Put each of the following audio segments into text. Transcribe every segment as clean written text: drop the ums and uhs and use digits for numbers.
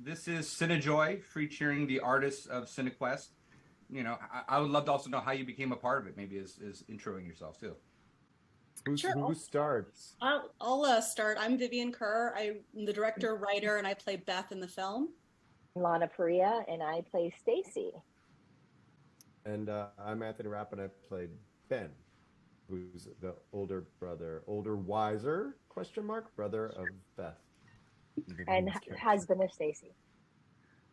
This is Cinejoy featuring the artists of CineQuest. I would love to also know how you became a part of it, maybe as introing yourself too. Sure, Who starts? I'll start. I'm Vivian Kerr. I'm the director, writer, and I play Beth in the film. Lana Parrilla, and I play Stacy. And I'm Anthony Rapp, and I played Ben, who's the older brother, older wiser question mark brother of Beth, And husband of Stacy.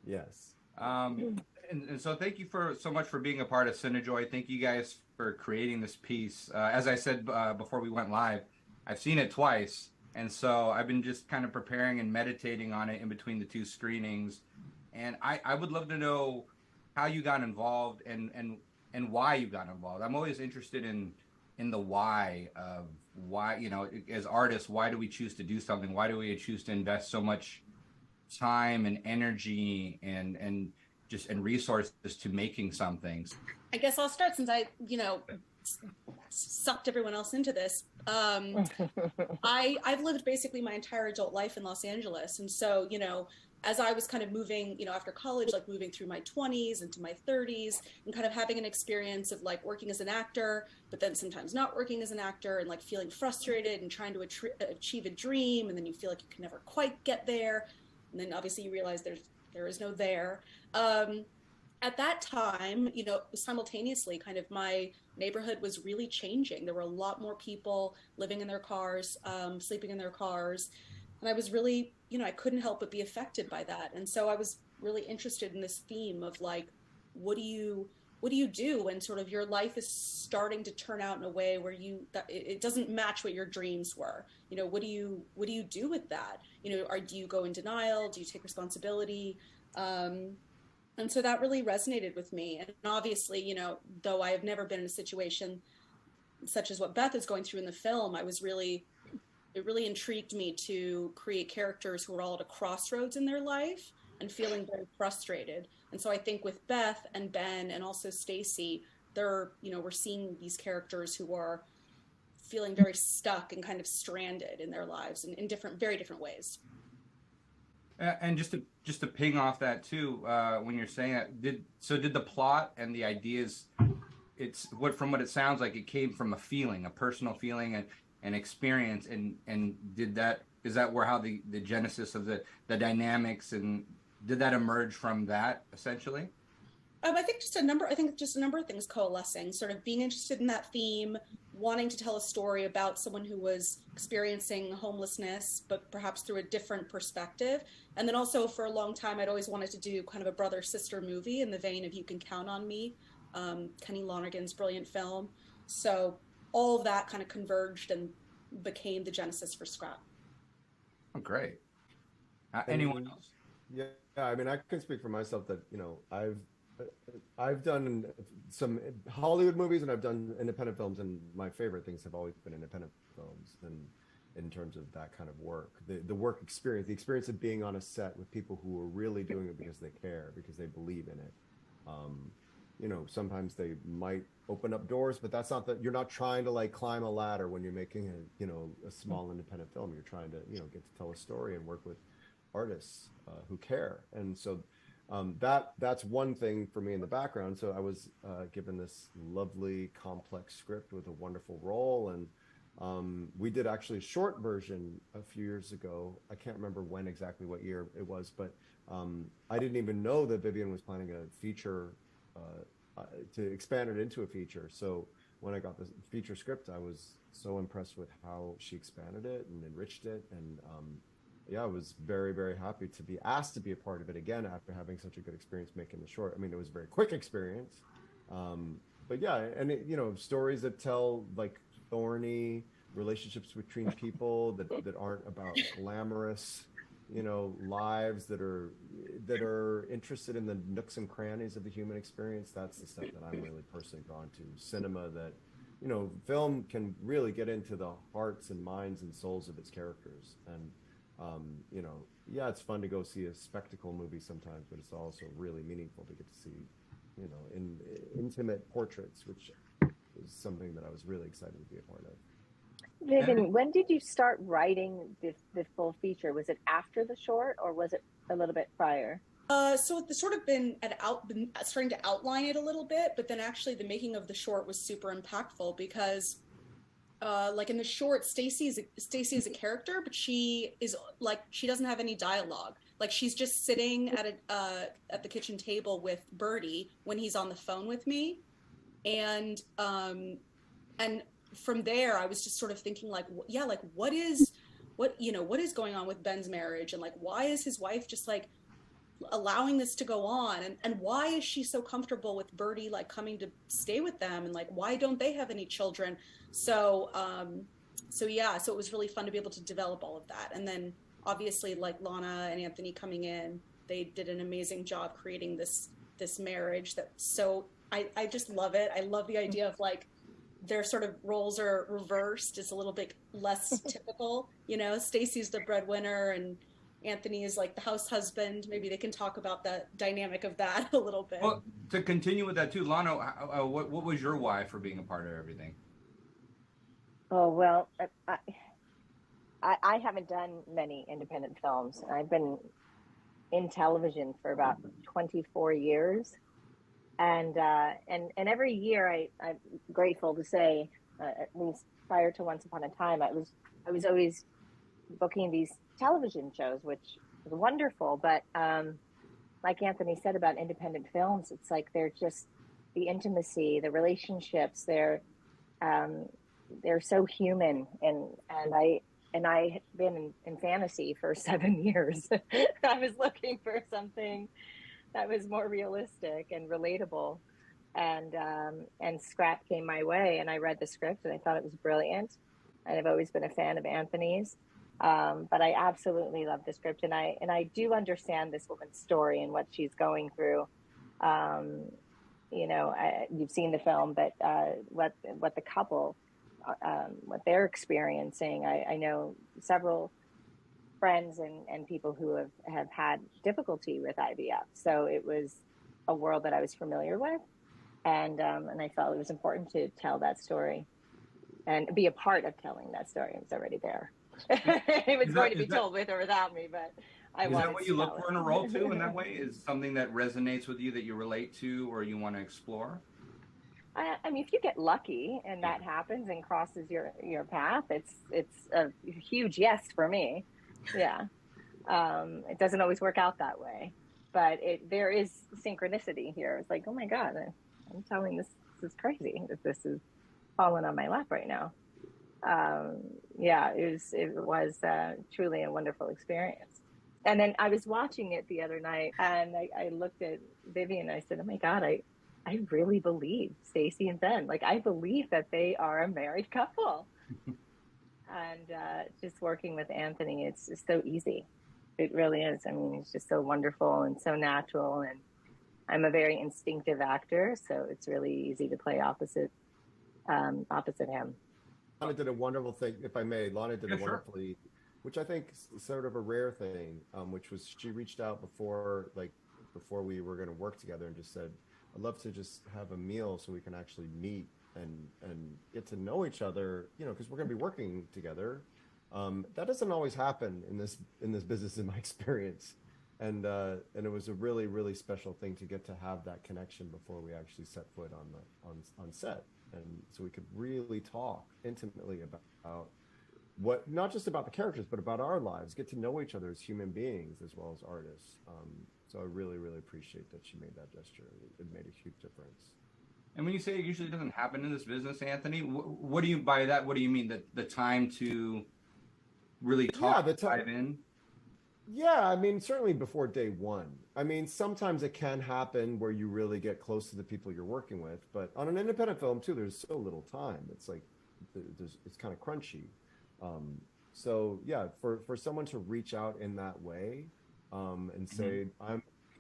Yes. And so thank you for so much for being a part of Cinejoy. Thank you guys for creating this piece. As I said before we went live, I've seen it twice, and so I've been just kind of preparing and meditating on it in between the two screenings. And I would love to know how you got involved and why you got involved. I'm always interested in the why of why, as artists, why do we choose to do something? Why do we choose to invest so much time and energy and resources to making something? I guess I'll start since I, sucked everyone else into this. I've lived basically my entire adult life in Los Angeles. And so, as I was kind of moving, after college, like moving through my 20s into my 30s and kind of having an experience of like working as an actor, but then sometimes not working as an actor and like feeling frustrated and trying to achieve a dream. And then you feel like you can never quite get there. And then obviously you realize there is no there. At that time, simultaneously, kind of my neighborhood was really changing. There were a lot more people living in their cars, sleeping in their cars. And I was really, I couldn't help but be affected by that. And so I was really interested in this theme of like, what do you do when sort of your life is starting to turn out in a way where it doesn't match what your dreams were? What do you do with that? Do you go in denial? Do you take responsibility? And so that really resonated with me. And obviously, though I have never been in a situation such as what Beth is going through in the film, it really intrigued me to create characters who are all at a crossroads in their life and feeling very frustrated. And so I think with Beth and Ben and also Stacy, we're seeing these characters who are feeling very stuck and kind of stranded in their lives in very different ways. And just to ping off that too, when you're saying that, did the plot and the ideas, from what it sounds like, it came from a personal feeling and an experience, and is that where how the genesis of the dynamics, and did that emerge from that essentially? I think just a number of things coalescing, sort of being interested in that theme, wanting to tell a story about someone who was experiencing homelessness, but perhaps through a different perspective. And then also for a long time, I'd always wanted to do kind of a brother-sister movie in the vein of You Can Count on Me, Kenny Lonergan's brilliant film. So all of that kind of converged and became the genesis for Scrap. Oh, great. Anyone else? Yeah, I mean, I can speak for myself that, I've done some Hollywood movies and I've done independent films, and my favorite things have always been independent films. And in terms of that kind of work, the work experience, the experience of being on a set with people who are really doing it because they care, because they believe in it. Sometimes they might open up doors, but that's not that you're not trying to like climb a ladder when you're making a small independent film. You're trying to, get to tell a story and work with artists who care. And so that's one thing for me in the background. So I was given this lovely complex script with a wonderful role, and we did actually a short version a few years ago. I can't remember exactly what year it was, but I didn't even know that Vivian was planning a feature to expand it into a feature. So when I got the feature script, I was so impressed with how she expanded it and enriched it, and I was very, very happy to be asked to be a part of it again after having such a good experience making the short. I mean, it was a very quick experience, but yeah, and stories that tell like thorny relationships between people that aren't about glamorous, lives that are interested in the nooks and crannies of the human experience. That's the stuff that I'm really personally drawn to. Cinema that, film can really get into the hearts and minds and souls of its characters. And it's fun to go see a spectacle movie sometimes, but it's also really meaningful to get to see, intimate portraits, which is something that I was really excited to be a part of. Vivian, when did you start writing the full feature? Was it after the short, or was it a little bit prior? So it's sort of been starting to outline it a little bit, but then actually the making of the short was super impactful because, like in the short, Stacy is a character, but she is like she doesn't have any dialogue. Like she's just sitting at the kitchen table with Birdie when he's on the phone with me, and from there I was just sort of thinking like, yeah, like what is going on with Ben's marriage, and like why is his wife just like allowing this to go on, and why is she so comfortable with Birdie like coming to stay with them, and like why don't they have any children? So yeah, so it was really fun to be able to develop all of that. And then obviously like Lana and Anthony coming in, they did an amazing job creating this marriage that I just love it. I love the idea of like their sort of roles are reversed. It's a little bit less typical, Stacy's the breadwinner and Anthony is like the house husband. Maybe they can talk about the dynamic of that a little bit. Well, to continue with that too, Lana, what was your why for being a part of everything? Oh, well, I haven't done many independent films. I've been in television for about 24 years. And every year I'm grateful to say, at least prior to Once Upon a Time, I was always booking these television shows, which was wonderful. But like Anthony said about independent films, it's like they're just the intimacy, the relationships. They're so human, and I've been in fantasy for 7 years. I was looking for something that was more realistic and relatable, and Scrap came my way, and I read the script and I thought it was brilliant. And I've always been a fan of Anthony's. But I absolutely love the script, and I do understand this woman's story and what she's going through. You've seen the film, but what the couple, what they're experiencing. I know several friends and people who have had difficulty with IVF, so it was a world that I was familiar with, and I felt it was important to tell that story and be a part of telling that story. It was already there. It was going to be told with or without me, but I wanted to. Is that what you look for in a role too? In that way, is something that resonates with you, that you relate to, or you want to explore? I mean, if you get lucky and that happens and crosses your path, it's a huge yes for me. Yeah, it doesn't always work out that way, but there is synchronicity here. It's like, oh my God, I'm telling this is crazy that this is falling on my lap right now. Yeah, it was truly a wonderful experience. And then I was watching it the other night, and I looked at Vivian and I said, oh my God, I really believe Stacy and Ben. Like, I believe that they are a married couple. And just working with Anthony, it's just so easy. It really is. I mean, he's just so wonderful and so natural. And I'm a very instinctive actor, so it's really easy to play opposite him. Lana did a wonderful thing, if I may. Lana did a wonderfully, which I think is sort of a rare thing, which was she reached out before we were going to work together and just said, I'd love to just have a meal so we can actually meet and get to know each other, because we're going to be working together. That doesn't always happen in this business, in my experience. And it was a really, really special thing to get to have that connection before we actually set foot on set. And so we could really talk intimately about what, not just about the characters, but about our lives, get to know each other as human beings as well as artists. So I really, really appreciate that she made that gesture. It made a huge difference. And when you say it usually doesn't happen in this business, Anthony, what do you by that? What do you mean? That the time to really talk, dive in? Yeah, I mean, certainly before day one. I mean, sometimes it can happen where you really get close to the people you're working with, but on an independent film too, there's so little time. It's like, it's kind of crunchy. So yeah, for someone to reach out in that way, and say,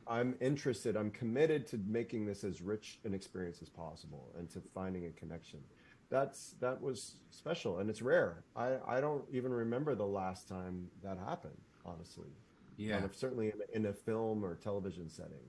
I'm interested, I'm committed to making this as rich an experience as possible and to finding a connection. That was special, and it's rare. I don't even remember the last time that happened, honestly. Yeah. Certainly in a film or television setting.